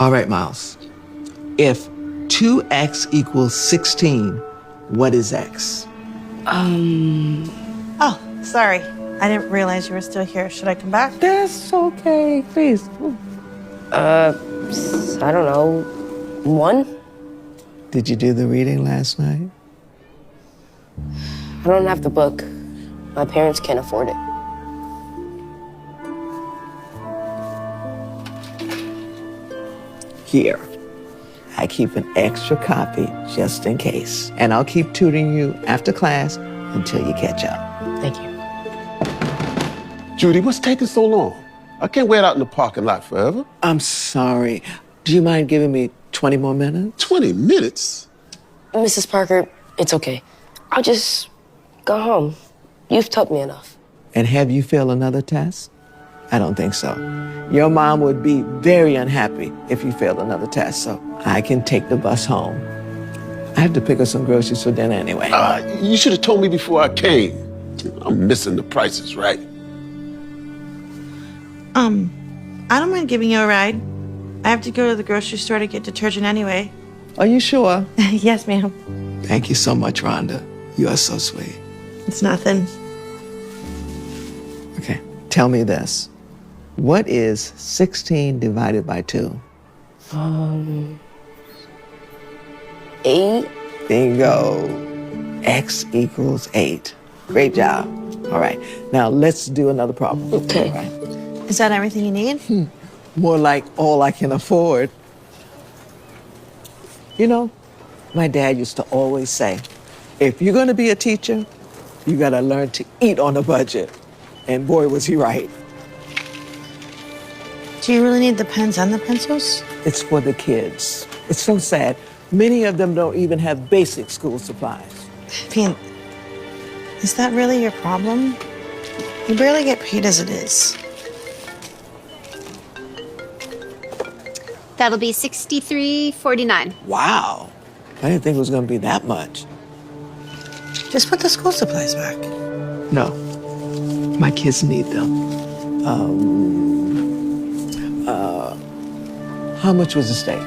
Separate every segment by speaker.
Speaker 1: All right, Miles. If 2x equals 16, what is x?
Speaker 2: Oh, sorry. I didn't realize you were still here. Should I come back?
Speaker 1: That's okay, please.
Speaker 3: I don't know, 1?
Speaker 1: Did you do the reading last night?
Speaker 3: I don't have the book. My parents can't afford it.
Speaker 1: Here. I keep an extra copy just in case. And I'll keep tutoring you after class until you catch up.
Speaker 3: Thank you.
Speaker 4: Judy, what's taking so long? I can't wait out in the parking lot forever.
Speaker 1: I'm sorry. Do you mind giving me 20 more minutes?
Speaker 4: 20 minutes?
Speaker 3: Mrs. Parker, it's okay. I'll just go home. You've taught me enough.
Speaker 1: And have you failed another test? I don't think so. Your mom would be very unhappy if you failed another test, so I can take the bus home. I have to pick up some groceries for dinner anyway.
Speaker 4: You should have told me before I came. I'm missing the prices, right?
Speaker 2: I don't mind giving you a ride. I have to go to the grocery store to get detergent anyway.
Speaker 1: Are you sure?
Speaker 2: Yes, ma'am.
Speaker 1: Thank you so much, Rhonda. You are so sweet.
Speaker 2: It's nothing.
Speaker 1: Okay, tell me this. What is 16 divided by 2?
Speaker 3: 8?
Speaker 1: Bingo. X equals 8. Great job. All right, now let's do another problem.
Speaker 3: Okay.
Speaker 1: All right.
Speaker 2: Is that everything you need?
Speaker 1: More like all I can afford. You know, my dad used to always say, if you're gonna be a teacher, you gotta learn to eat on a budget. And boy, was he right.
Speaker 2: Do you really need the pens and the pencils?
Speaker 1: It's for the kids. It's so sad. Many of them don't even have basic school supplies.
Speaker 2: Pete, is that really your problem? You barely get paid as it is.
Speaker 5: That'll be $63.49.
Speaker 1: Wow. I didn't think it was gonna be that much.
Speaker 2: Just put the school supplies back.
Speaker 1: No, my kids need them. How much was the steak?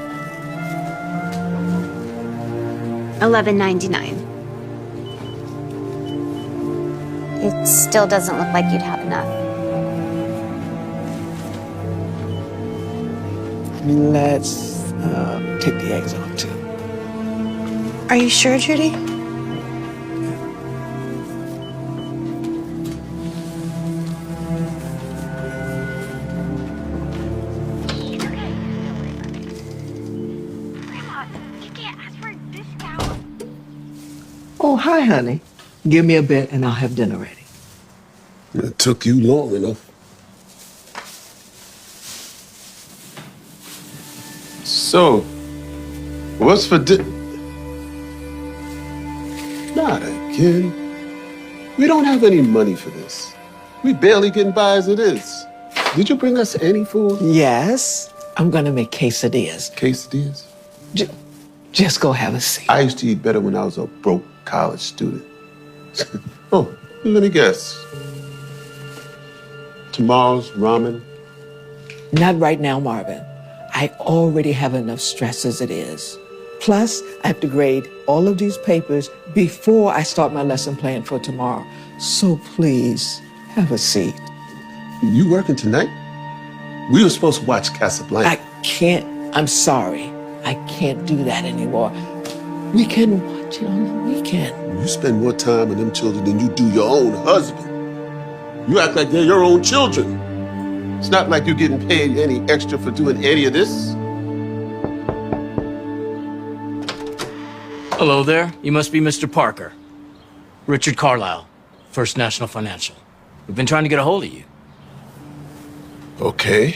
Speaker 5: $11.99. It still doesn't look like you'd have enough.
Speaker 1: Let's take the eggs off too.
Speaker 2: Are you sure, Judy?
Speaker 1: Oh, hi, honey. Give me a bit and I'll have dinner ready.
Speaker 4: It took you long enough. So, what's for Not again. We don't have any money for this. We barely getting by as it is. Did you bring us any food?
Speaker 1: Yes, I'm gonna make quesadillas.
Speaker 4: Quesadillas?
Speaker 1: Just go have a seat.
Speaker 4: I used to eat better when I was a broke college student. Oh, let me guess. Tomorrow's ramen?
Speaker 1: Not right now, Marvin. I already have enough stress as it is. Plus, I have to grade all of these papers before I start my lesson plan for tomorrow. So please, have a seat.
Speaker 4: You working tonight? We were supposed to watch Casablanca.
Speaker 1: I can't, I'm sorry. I can't do that anymore. We can watch it on the weekend.
Speaker 4: You spend more time with them children than you do your own husband. You act like they're your own children. It's not like you're getting paid any extra for doing any of this.
Speaker 6: Hello there. You must be Mr. Parker. Richard Carlisle, First National Financial. We've been trying to get a hold of you.
Speaker 4: Okay.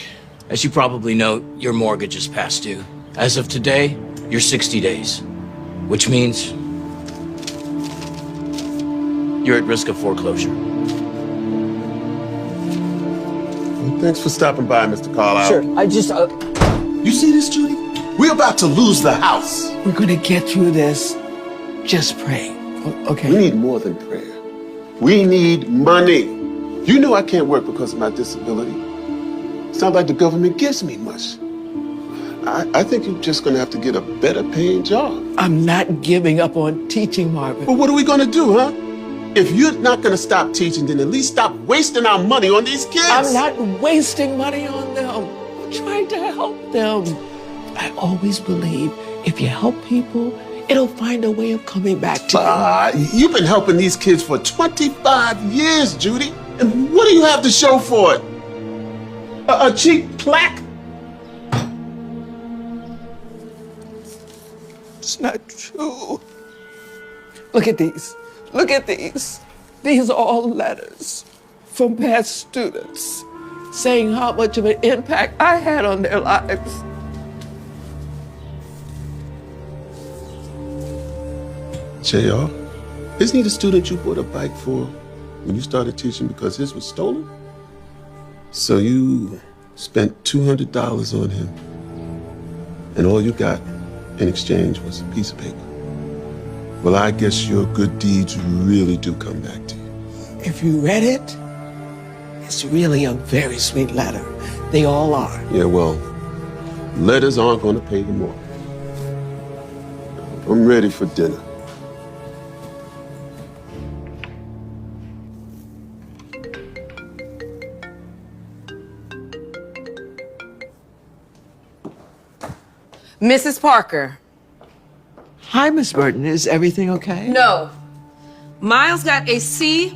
Speaker 6: As you probably know, your mortgage is past due. As of today, you're 60 days, which means you're at risk of foreclosure.
Speaker 4: Well, thanks for stopping by, Mr. Carlisle.
Speaker 1: Sure, I just...
Speaker 4: You see this, Judy? We're about to lose the house.
Speaker 1: We're gonna get through this. Just pray, okay?
Speaker 4: We need more than prayer. We need money. You know I can't work because of my disability. It's not like the government gives me much. I think you're just gonna have to get a better paying job.
Speaker 1: I'm not giving up on teaching, Marvin.
Speaker 4: But what are we gonna do, huh? If you're not gonna stop teaching, then at least stop wasting our money on these kids.
Speaker 1: I'm not wasting money on them. I'm trying to help them. I always believe if you help people, it'll find a way of coming back to you.
Speaker 4: You've been helping these kids for 25 years, Judy. And what do you have to show for it? A cheap plaque?
Speaker 1: It's not true. Look at these. Look at these. These are all letters from past students saying how much of an impact I had on their lives.
Speaker 4: JR, isn't he the student you bought a bike for when you started teaching because his was stolen? So you spent $200 on him, and all you got in exchange was a piece of paper. Well, I guess your good deeds really do come back to you.
Speaker 1: If you read it, it's really a very sweet letter. They all are.
Speaker 4: Yeah, well, letters aren't going to pay the mortgage. I'm ready for dinner.
Speaker 7: Mrs. Parker.
Speaker 1: Hi, Miss Burton. Is everything okay?
Speaker 7: No. Miles got a C-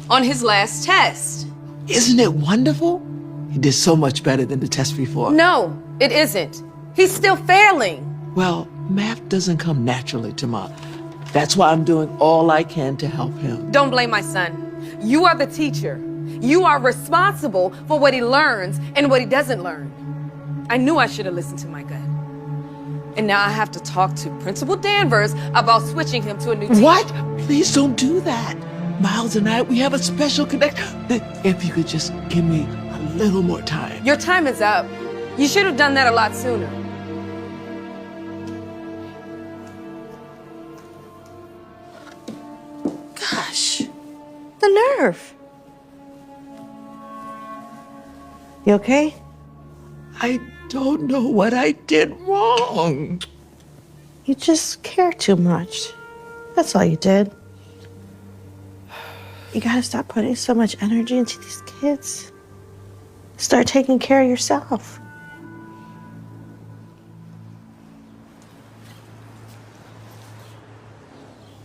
Speaker 7: on his last test.
Speaker 1: Isn't it wonderful? He did so much better than the test before.
Speaker 7: No, it isn't. He's still failing.
Speaker 1: Well, math doesn't come naturally to Mom. That's why I'm doing all I can to help him.
Speaker 7: Don't blame my son. You are the teacher. You are responsible for what he learns and what he doesn't learn. I knew I should have listened to my gut. And now I have to talk to Principal Danvers about switching him to a new teacher.
Speaker 1: What? Please don't do that. Miles and I, we have a special connection. If you could just give me a little more time.
Speaker 7: Your time is up. You should have done that a lot sooner.
Speaker 2: Gosh, the nerve. You okay?
Speaker 1: I don't know what I did wrong.
Speaker 2: You just care too much. That's all you did. You gotta stop putting so much energy into these kids. Start taking care of yourself.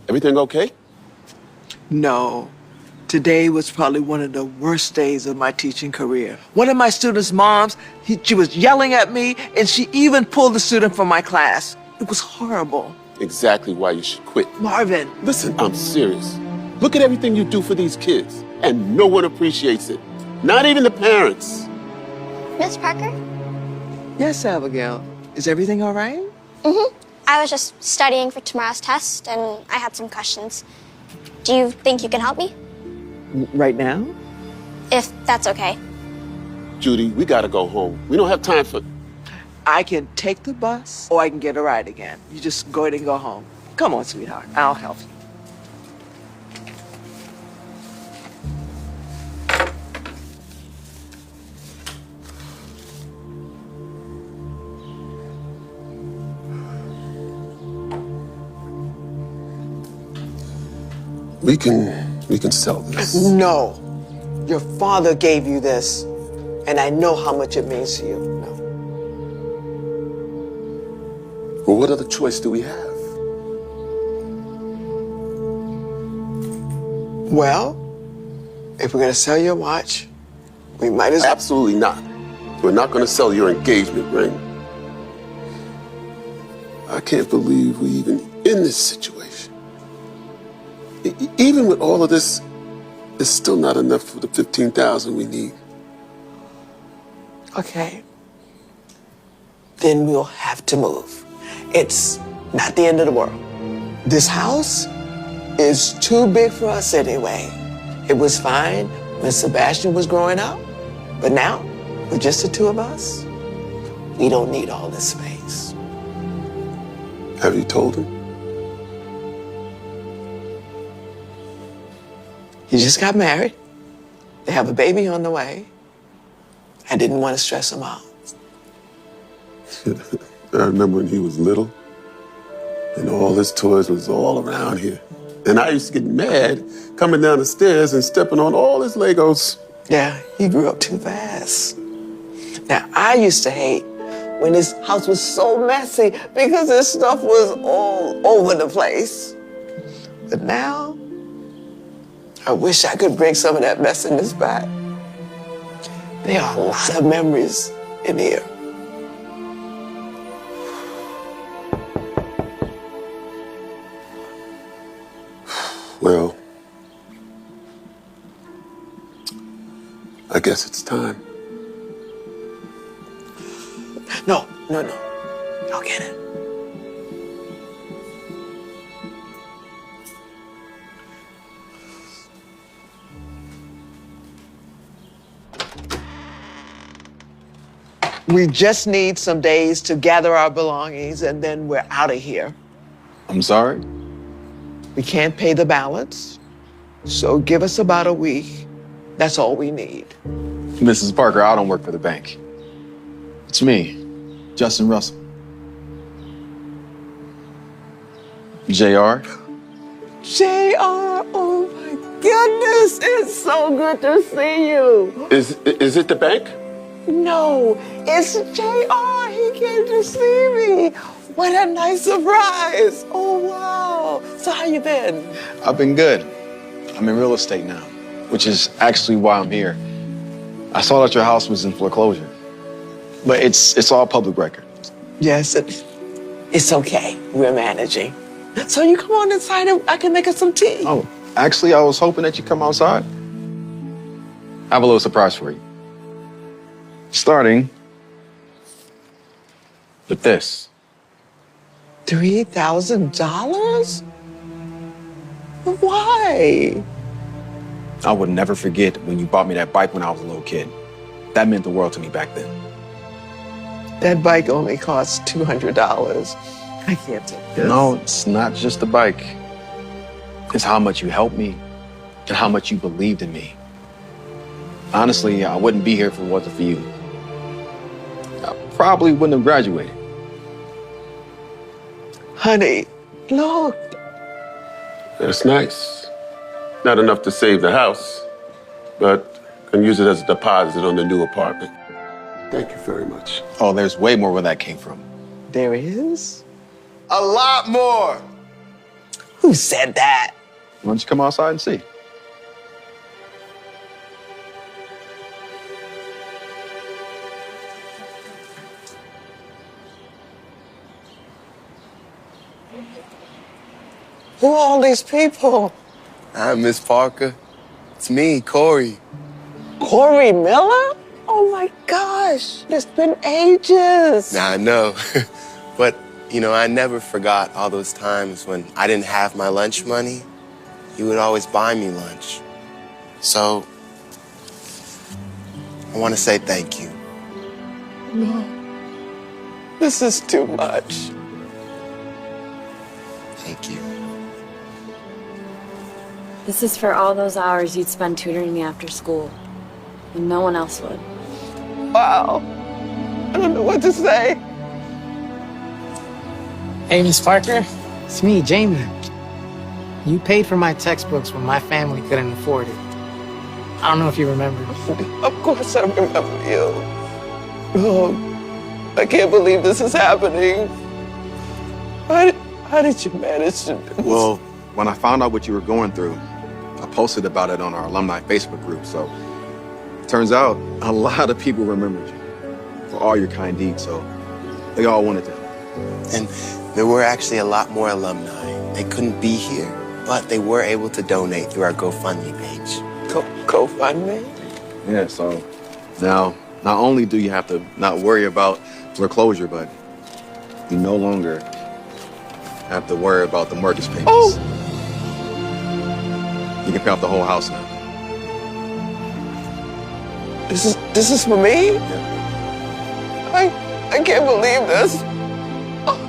Speaker 4: Everything okay?
Speaker 1: No. Today was probably one of the worst days of my teaching career. One of my students' moms, she was yelling at me, and she even pulled the student from my class. It was horrible.
Speaker 4: Exactly why you should quit.
Speaker 1: Marvin.
Speaker 4: Listen, I'm serious. Look at everything you do for these kids, and no one appreciates it. Not even the parents.
Speaker 5: Miss Parker?
Speaker 1: Yes, Abigail. Is everything all right?
Speaker 5: I was just studying for tomorrow's test, and I had some questions. Do you think you can help me?
Speaker 1: Right now?
Speaker 5: If that's okay.
Speaker 4: Judy, we gotta go home. We don't have time for...
Speaker 1: I can take the bus, or I can get a ride again. You just go ahead and go home. Come on, sweetheart. I'll help you.
Speaker 4: We can sell this.
Speaker 1: No. Your father gave you this, and I know how much it means to you. No.
Speaker 4: Well, what other choice do we have?
Speaker 1: Well, if we're gonna sell your watch, we might as well.
Speaker 4: Absolutely not. We're not gonna sell your engagement ring. I can't believe we're even in this situation. Even with all of this, it's still not enough for the $15,000 we need.
Speaker 1: Okay. Then we'll have to move. It's not the end of the world. This house is too big for us anyway. It was fine when Sebastian was growing up, but now, with just the two of us, we don't need all this space.
Speaker 4: Have you told him?
Speaker 1: He just got married. They have a baby on the way. I didn't want to stress him out.
Speaker 4: I remember when he was little and all his toys was all around here. And I used to get mad coming down the stairs and stepping on all his Legos.
Speaker 1: Yeah, he grew up too fast. Now, I used to hate when his house was so messy because his stuff was all over the place. But now, I wish I could bring some of that messiness back. There are a lot of memories in here.
Speaker 4: Well, I guess it's time.
Speaker 1: No. I'll get it. We just need some days to gather our belongings and then we're out of here.
Speaker 8: I'm sorry?
Speaker 1: We can't pay the balance, so give us about a week. That's all we need.
Speaker 8: Mrs. Parker, I don't work for the bank. It's me, Justin Russell. JR?
Speaker 1: JR, oh my goodness, it's so good to see you.
Speaker 4: Is it the bank?
Speaker 1: No, it's JR, he came to see me. What a nice surprise. Oh, wow. So how you been?
Speaker 8: I've been good. I'm in real estate now, which is actually why I'm here. I saw that your house was in foreclosure, but it's all public record.
Speaker 1: Yes, it's okay. We're managing. So you come on inside and I can make us some tea.
Speaker 8: Oh, actually, I was hoping that you'd come outside. I have a little surprise for you. Starting with this.
Speaker 1: $3,000? Why?
Speaker 8: I would never forget when you bought me that bike when I was a little kid. That meant the world to me back then.
Speaker 1: That bike only costs $200. I can't take this.
Speaker 8: No, it's not just the bike. It's how much you helped me and how much you believed in me. Honestly, I wouldn't be here if it wasn't for you. I probably wouldn't have graduated.
Speaker 1: Honey, look.
Speaker 4: That's nice. Not enough to save the house, but can use it as a deposit on the new apartment. Thank you very much.
Speaker 8: Oh, there's way more where that came from.
Speaker 1: There is?
Speaker 9: A lot more.
Speaker 1: Who said that?
Speaker 8: Why don't you come outside and see?
Speaker 1: Who are all these people?
Speaker 9: Hi, Miss Parker. It's me, Corey.
Speaker 1: Corey Miller? Oh my gosh, it's been ages.
Speaker 9: Now, I know. But, you know, I never forgot all those times when I didn't have my lunch money. You would always buy me lunch. So, I want to say thank you.
Speaker 1: No, this is too much.
Speaker 9: Thank you.
Speaker 10: This is for all those hours you'd spend tutoring me after school, when no one else would.
Speaker 1: Wow, I don't know what to say.
Speaker 11: Hey, Miss Parker, it's me, Jamie. You paid for my textbooks when my family couldn't afford it. I don't know if you remember.
Speaker 1: Of course I remember you. Oh, I can't believe this is happening. How did you manage to do this?
Speaker 8: Well, when I found out what you were going through, I posted about it on our alumni Facebook group. So it turns out a lot of people remembered you for all your kind deeds. So they all wanted to help.
Speaker 9: And there were actually a lot more alumni. They couldn't be here, but they were able to donate through our GoFundMe page.
Speaker 1: GoFundMe?
Speaker 8: Yeah, so now not only do you have to not worry about foreclosure, but you no longer have to worry about the mortgage payments.
Speaker 1: Oh!
Speaker 8: You can pay off the whole house now.
Speaker 1: This is for me?
Speaker 8: Yeah.
Speaker 1: I can't believe this. Oh,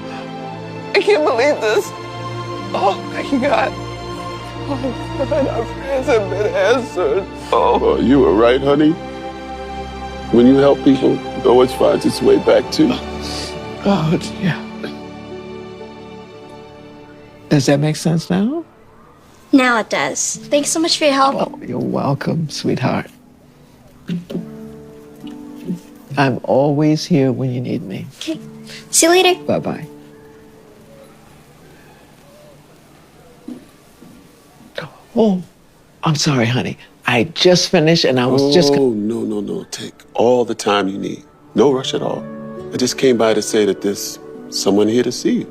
Speaker 1: I can't believe this. Oh my God. Oh God, our prayers have been answered.
Speaker 4: Oh, you were right, honey. When you help people, it always finds its way back to you.
Speaker 1: Oh, dear. Does that make sense now?
Speaker 5: Now it does. Thanks so much for your help.
Speaker 1: Oh, you're welcome, sweetheart. I'm always here when you need me.
Speaker 5: Okay. See you later.
Speaker 1: Bye-bye. Oh, I'm sorry, honey. I just finished and I was just...
Speaker 4: Oh, no. Take all the time you need. No rush at all. I just came by to say that there's someone here to see you.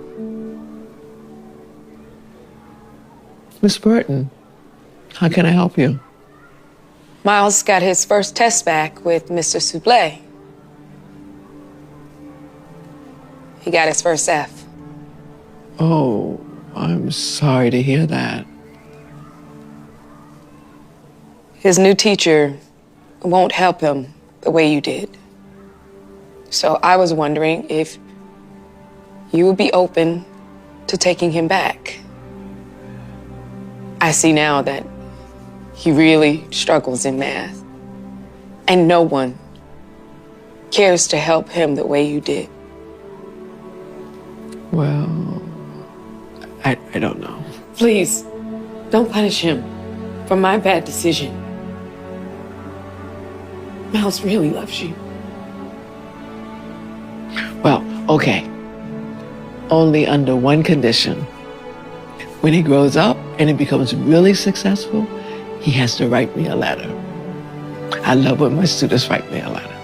Speaker 1: Miss Burton, how can I help you?
Speaker 7: Miles got his first test back with Mr. Souble. He got his first F.
Speaker 1: Oh, I'm sorry to hear that.
Speaker 7: His new teacher won't help him the way you did. So I was wondering if you would be open to taking him back. I see now that he really struggles in math, and no one cares to help him the way you did.
Speaker 1: Well, I don't know.
Speaker 7: Please, don't punish him for my bad decision. Miles really loves you.
Speaker 1: Well, okay. Only under one condition. When he grows up and he becomes really successful, he has to write me a letter. I love when my students write me a letter.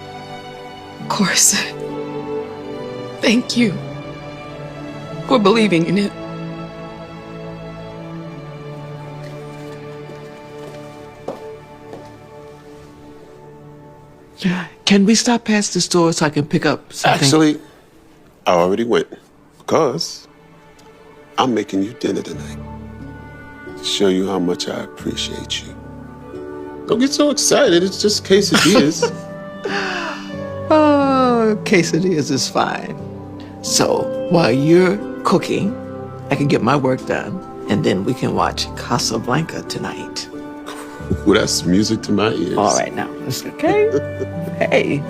Speaker 7: Of course. Thank you for believing in it.
Speaker 1: Can we stop past the store so I can pick up something?
Speaker 4: Actually, I already went because I'm making you dinner tonight. To show you how much I appreciate you. Don't get so excited. It's just quesadillas.
Speaker 1: Oh, quesadillas is fine. So while you're cooking, I can get my work done, and then we can watch Casablanca tonight.
Speaker 4: Well, that's music to my ears.
Speaker 1: All right, now, okay? Hey.